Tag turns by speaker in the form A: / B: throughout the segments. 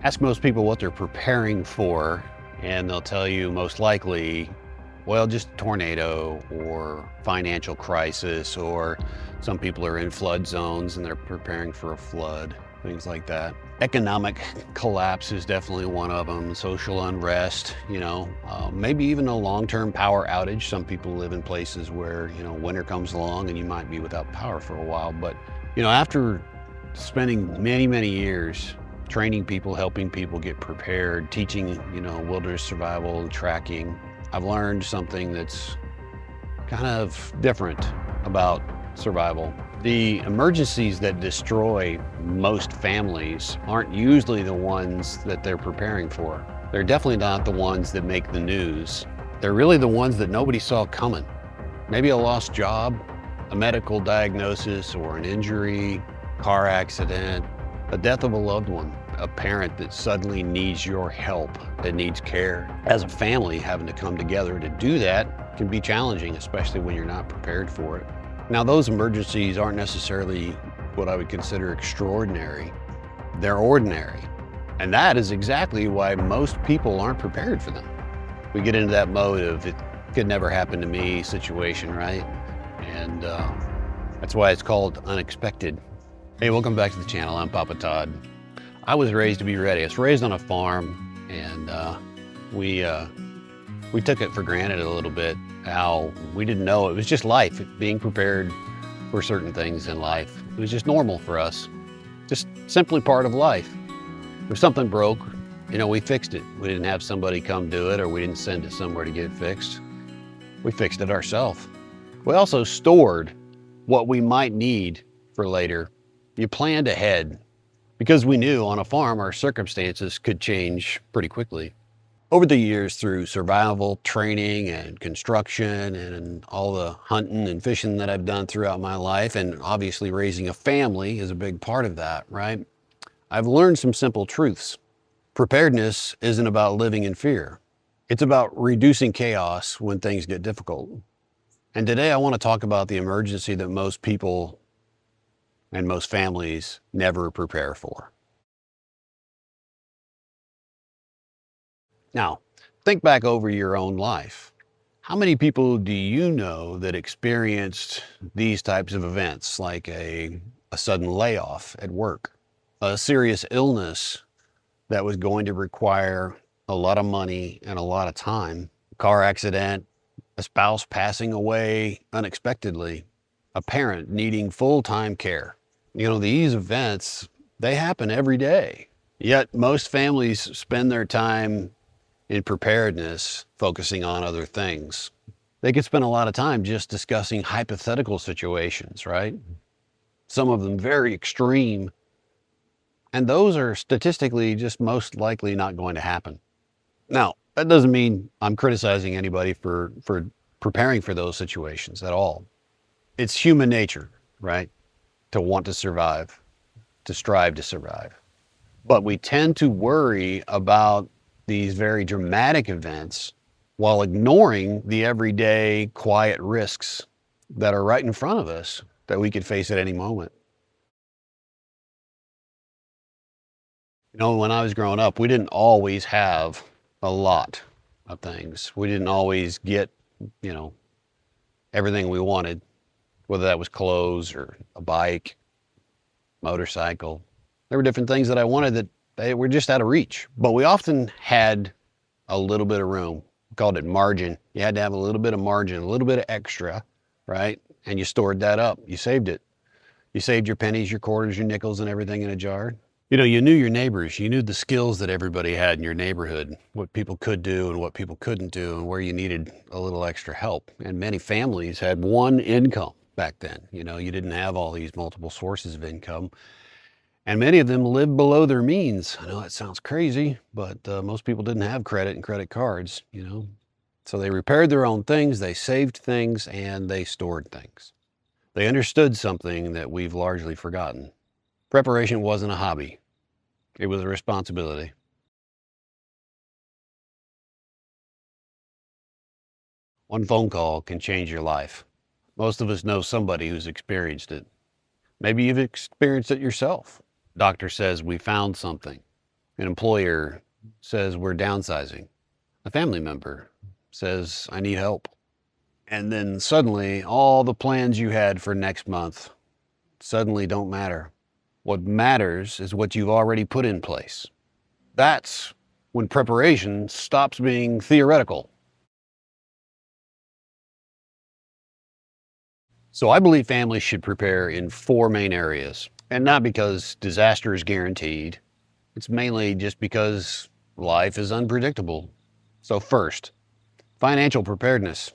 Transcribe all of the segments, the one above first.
A: Ask most people what they're preparing for, and they'll tell you most likely, well, just tornado or financial crisis, or some people are in flood zones and they're preparing for a flood, things like that. Economic collapse is definitely one of them, social unrest, maybe even a long-term power outage. Some people live in places where, winter comes along and you might be without power for a while. But, after spending many, many years training people, helping people get prepared, teaching, wilderness survival and tracking, I've learned something that's kind of different about survival. The emergencies that destroy most families aren't usually the ones that they're preparing for. They're definitely not the ones that make the news. They're really the ones that nobody saw coming. Maybe a lost job, a medical diagnosis or an injury, car accident, a death of a loved one, a parent that suddenly needs your help, that needs care. As a family, having to come together to do that can be challenging, especially when you're not prepared for it. Now, those emergencies aren't necessarily what I would consider extraordinary. They're ordinary. And that is exactly why most people aren't prepared for them. We get into that mode of it could never happen to me situation, right? And that's why it's called unexpected. Hey, welcome back to the channel. I'm Papa Todd. I was raised to be ready. I was raised on a farm, and we took it for granted a little bit, how we didn't know. It was just life, being prepared for certain things in life. It was just normal for us, just simply part of life. If something broke, we fixed it. We didn't have somebody come do it, or we didn't send it somewhere to get fixed. We fixed it ourselves. We also stored what we might need for later. You planned ahead because we knew on a farm our circumstances could change pretty quickly. Over the years, through survival training and construction and all the hunting and fishing that I've done throughout my life, and obviously raising a family is a big part of that, right? I've learned some simple truths. Preparedness isn't about living in fear. It's about reducing chaos when things get difficult. And today I want to talk about the emergency that most people and most families never prepare for. Now, think back over your own life. How many people do you know that experienced these types of events, like a sudden layoff at work, a serious illness that was going to require a lot of money and a lot of time, a car accident, a spouse passing away unexpectedly, a parent needing full-time care? These events, they happen every day. Yet most families spend their time in preparedness, focusing on other things. They could spend a lot of time just discussing hypothetical situations, right? Some of them very extreme. And those are statistically just most likely not going to happen. Now, that doesn't mean I'm criticizing anybody for preparing for those situations at all. It's human nature, right? To want to survive, to strive to survive. But we tend to worry about these very dramatic events while ignoring the everyday quiet risks that are right in front of us that we could face at any moment. When I was growing up, we didn't always have a lot of things. We didn't always get, everything we wanted, whether that was clothes or a bike, motorcycle. There were different things that I wanted that they were just out of reach. But we often had a little bit of room. We called it margin. You had to have a little bit of margin, a little bit of extra, right? And you stored that up. You saved it. You saved your pennies, your quarters, your nickels, and everything in a jar. You knew your neighbors. You knew the skills that everybody had in your neighborhood, what people could do and what people couldn't do, and where you needed a little extra help. And many families had one income back then. You didn't have all these multiple sources of income. And many of them lived below their means. I know that sounds crazy, but most people didn't have credit and credit cards, So they repaired their own things, they saved things, and they stored things. They understood something that we've largely forgotten. Preparation wasn't a hobby. It was a responsibility. One phone call can change your life. Most of us know somebody who's experienced it. Maybe you've experienced it yourself. Doctor says we found something. An employer says we're downsizing. A family member says I need help. And then suddenly all the plans you had for next month suddenly don't matter. What matters is what you've already put in place. That's when preparation stops being theoretical. So I believe families should prepare in four main areas, and not because disaster is guaranteed. It's mainly just because life is unpredictable. So first, financial preparedness.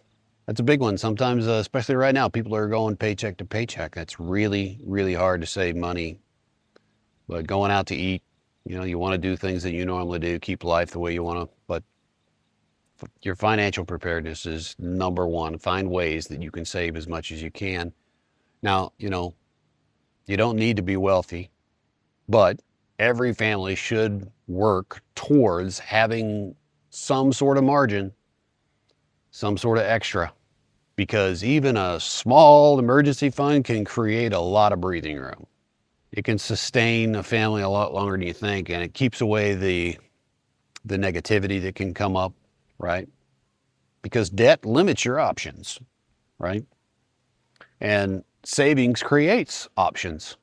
A: That's a big one. Sometimes, especially right now, people are going paycheck to paycheck. That's really, really hard to save money. But going out to eat, you want to do things that you normally do, keep life the way you want to, but your financial preparedness is number one. Find ways that you can save as much as you can. Now, you don't need to be wealthy, but every family should work towards having some sort of margin, some sort of extra, because even a small emergency fund can create a lot of breathing room. It can sustain a family a lot longer than you think, and it keeps away the negativity that can come up, right? Because debt limits your options, right? And savings creates options.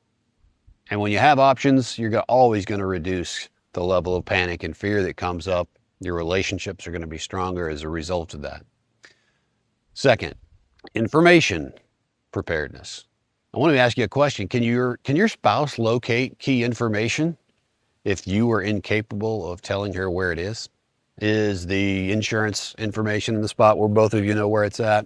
A: And when you have options, you're always going to reduce the level of panic and fear that comes up. Your relationships are going to be stronger as a result of that. Second, information preparedness. I want to ask you a question. Can your spouse locate key information if you are incapable of telling her where it is? Is the insurance information in the spot where both of you know where it's at?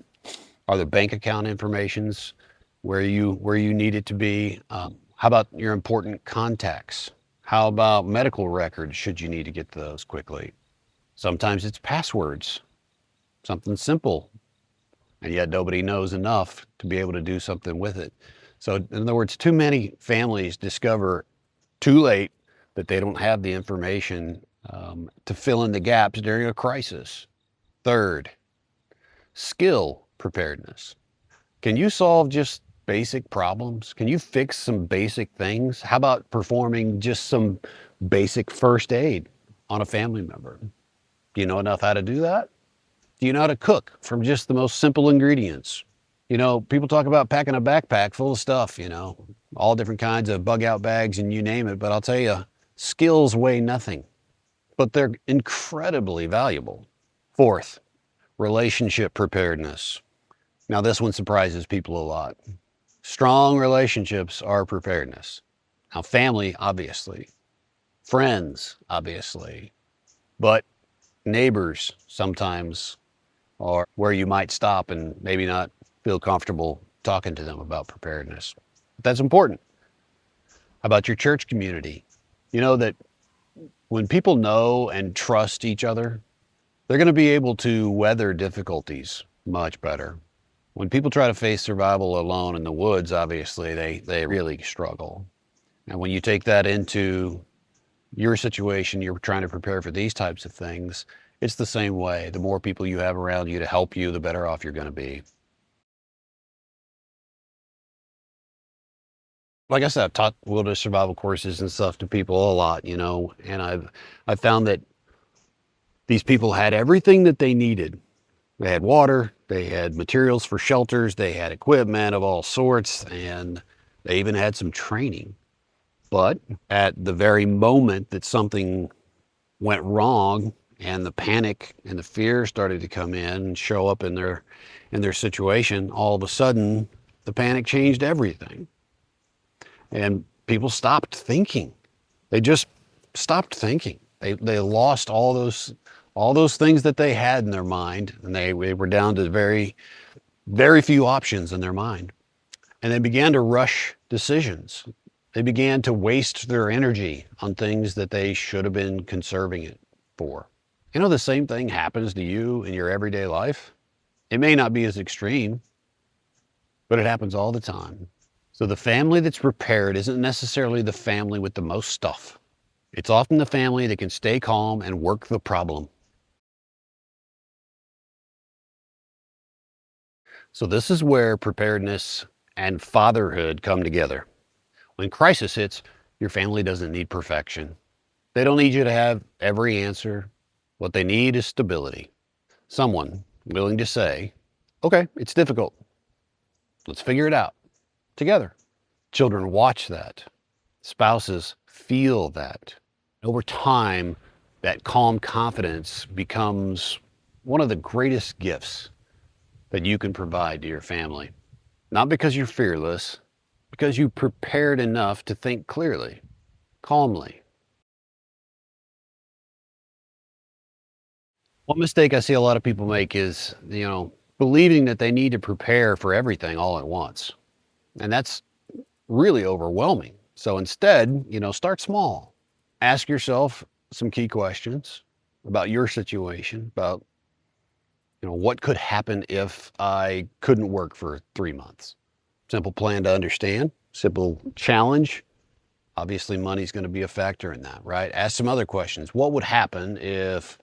A: Are the bank account informations where you need it to be? How about your important contacts? How about medical records, should you need to get those quickly? Sometimes it's passwords, something simple, and yet nobody knows enough to be able to do something with it. So in other words, too many families discover too late that they don't have the information to fill in the gaps during a crisis. Third, skill preparedness. Can you solve just basic problems? Can you fix some basic things? How about performing just some basic first aid on a family member? Do you know enough how to do that? Do you know how to cook from just the most simple ingredients? People talk about packing a backpack full of stuff, all different kinds of bug out bags and you name it, but I'll tell you, skills weigh nothing, but they're incredibly valuable. Fourth, relationship preparedness. Now, this one surprises people a lot. Strong relationships are preparedness. Now, family, obviously. Friends, obviously. But neighbors sometimes are where you might stop and maybe not feel comfortable talking to them about preparedness. But that's important. How about your church community? You know that when people know and trust each other, they're going to be able to weather difficulties much better. When people try to face survival alone in the woods, obviously, they really struggle. And when you take that into your situation, you're trying to prepare for these types of things, it's the same way. The more people you have around you to help you, the better off you're going to be. Like I said, I've taught wilderness survival courses and stuff to people a lot, and I've found that these people had everything that they needed. They had water, they had materials for shelters, they had equipment of all sorts, and they even had some training. But at the very moment that something went wrong and the panic and the fear started to come in and show up in their situation, all of a sudden the panic changed everything. And people stopped thinking. They just stopped thinking. They lost all those things that they had in their mind, and they were down to very, very few options in their mind. And they began to rush decisions. They began to waste their energy on things that they should have been conserving it for. The same thing happens to you in your everyday life. It may not be as extreme, but it happens all the time. So the family that's prepared isn't necessarily the family with the most stuff. It's often the family that can stay calm and work the problem. So this is where preparedness and fatherhood come together. When crisis hits, your family doesn't need perfection. They don't need you to have every answer. What they need is stability. Someone willing to say, okay, it's difficult. Let's figure it out together. Children watch that. Spouses feel that. Over time, that calm confidence becomes one of the greatest gifts that you can provide to your family. Not because you're fearless, because you prepared enough to think clearly, calmly. One mistake I see a lot of people make is, believing that they need to prepare for everything all at once. And that's really overwhelming. So instead, start small. Ask yourself some key questions about your situation, about, what could happen if I couldn't work for 3 months? Simple plan to understand, simple challenge. Obviously, money's going to be a factor in that, right? Ask some other questions. What would happen if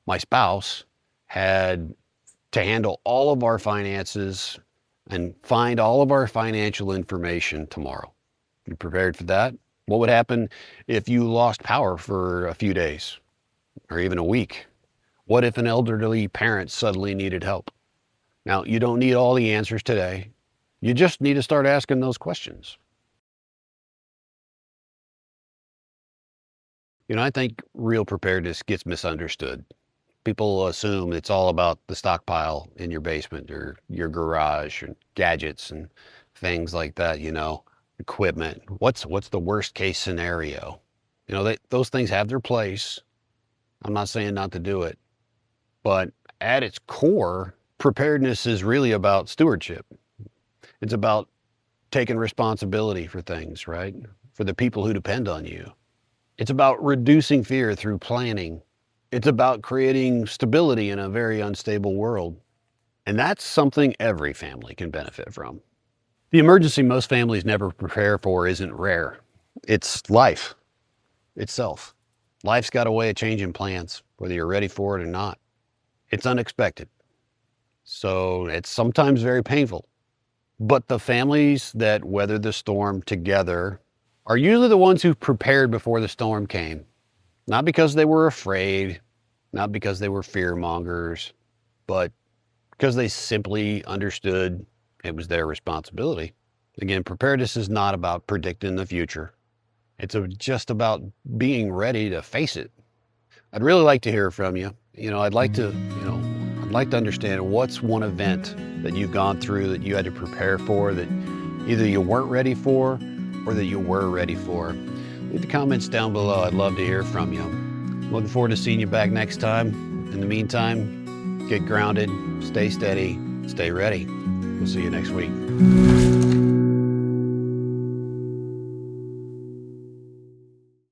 A: my spouse had to handle all of our finances and find all of our financial information tomorrow? You prepared for that? What would happen if you lost power for a few days or even a week? What if an elderly parent suddenly needed help? Now, you don't need all the answers today. You just need to start asking those questions. I think real preparedness gets misunderstood. People assume it's all about the stockpile in your basement or your garage and gadgets and things like that, equipment. What's the worst case scenario? Those things have their place. I'm not saying not to do it, but at its core, preparedness is really about stewardship. It's about taking responsibility for things, right? For the people who depend on you. It's about reducing fear through planning. It's about creating stability in a very unstable world. And that's something every family can benefit from. The emergency most families never prepare for isn't rare. It's life itself. Life's got a way of changing plans, whether you're ready for it or not. It's unexpected. So it's sometimes very painful. But the families that weather the storm together are usually the ones who prepared before the storm came. Not because they were afraid, not because they were fear mongers, but because they simply understood it was their responsibility. Again, preparedness is not about predicting the future. It's just about being ready to face it. I'd really like to hear from you. I'd like to understand what's one event that you've gone through that you had to prepare for that either you weren't ready for or that you were ready for. Leave the comments down below. I'd love to hear from you. Looking forward to seeing you back next time. In the meantime, get grounded, stay steady, stay ready. We'll see you next week.